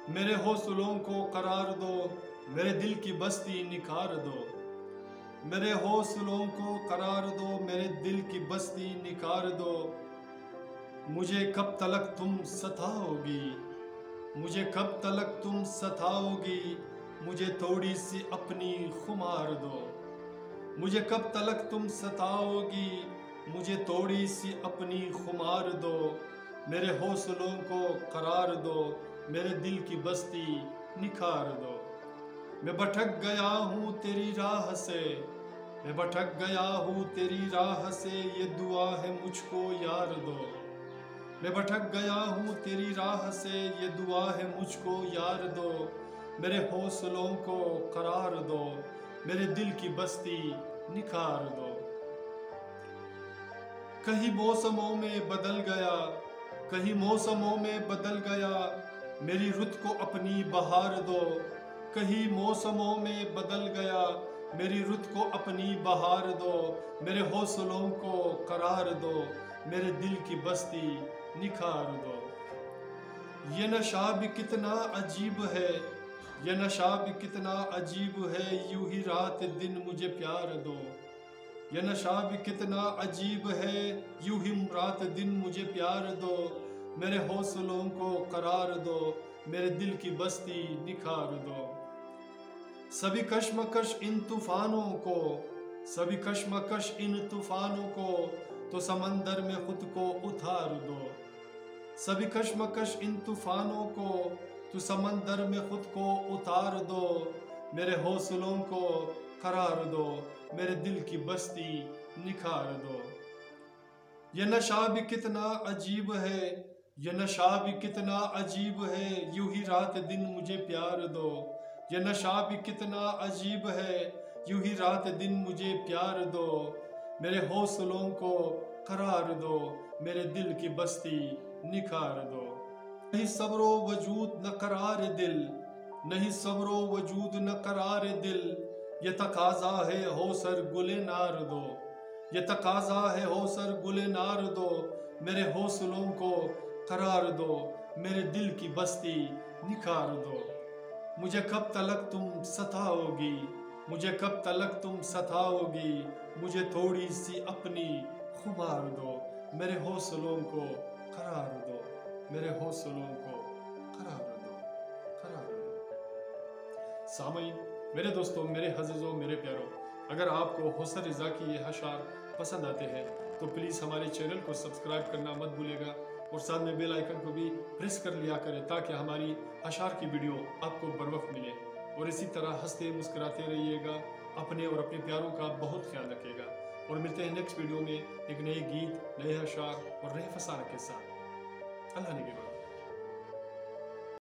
मेरे हौसलों को करार दो, मेरे दिल की बस्ती निखार दो। मेरे हौसलों को करार दो, मेरे दिल की बस्ती निखार दो। मुझे कब तलक तुम सताओगी, मुझे कब तलक तुम सताओगी। मुझे थोड़ी सी अपनी खुमार दो। मुझे कब तलक तुम सताओगी, मुझे थोड़ी सी अपनी खुमार दो। मेरे हौसलों को करार दो, मेरे दिल की बस्ती निखार दो। मैं भटक गया हूँ तेरी राह से, मैं भटक गया हूँ तेरी राह से, ये दुआ है मुझको यार दो। मैं भटक गया हूँ तेरी राह से, ये दुआ है मुझको यार दो। मेरे हौसलों को करार दो, मेरे दिल की बस्ती निखार दो। कहीं मौसमों में बदल गया, कहीं मौसमों में बदल गया, मेरी रुत को अपनी बहार दो। कहीं मौसमों में बदल गया, मेरी रुत को अपनी बहार दो। मेरे हौसलों को करार दो, मेरे दिल की बस्ती निखार दो। ये नशा भी कितना अजीब है, ये नशा भी कितना अजीब है, यूं ही रात दिन मुझे प्यार दो। ये नशा भी कितना अजीब है, यूं ही रात दिन मुझे प्यार दो। मेरे हौसलों को करार दो, मेरे दिल की बस्ती निखार दो। सभी कश्मकश इन तूफानों को, सभी कश्मकश इन तूफानों को, तो समंदर में खुद को उतार दो। सभी कश्मकश इन तूफानों को, तो समंदर में खुद को उतार दो। मेरे हौसलों को करार दो, मेरे दिल की बस्ती निखार दो। ये नशा भी कितना अजीब है, ये नशा भी कितना अजीब है, यूं ही रात दिन मुझे प्यार दो। ये नशा भी कितना अजीब है, यूं ही रात दिन मुझे प्यार दो। मेरे हौसलों को करार दो, मेरे दिल की बस्ती निखार दो। नहीं सब्रो वजूद न करार दिल, नहीं सब्रो वजूद न करार दिल, ये तकाजा है हौसर गुले नार दो। ये तकाजा है हौसर गुले नार दो। मेरे हौसलों को करार दो, मेरे दिल की बस्ती निखार दो। मुझे कब तलक तुम सताओगी, मुझे कब तलक तुम सताओगी। मुझे थोड़ी सी अपनी खुमार दो, मेरे हौसलों को करार दो, मेरे हौसलों को करार दो, करार दो। सामईन, मेरे दोस्तों, मेरे अज़ीज़ों, मेरे प्यारों, अगर आपको हौसर रिज़ा की ये अशार पसंद आते हैं तो प्लीज़ हमारे चैनल को सब्सक्राइब करना मत भूलिएगा और साथ में बेल आइकन को भी प्रेस कर लिया करें ताकि हमारी अशार की वीडियो आपको बर वक्त मिले। और इसी तरह हंसते मुस्कुराते रहिएगा, अपने और अपने प्यारों का बहुत ख्याल रखिएगा। और मिलते हैं नेक्स्ट वीडियो में एक नए गीत, नए अशार और नए फसाने के साथ। अल्लाह ने के बाद।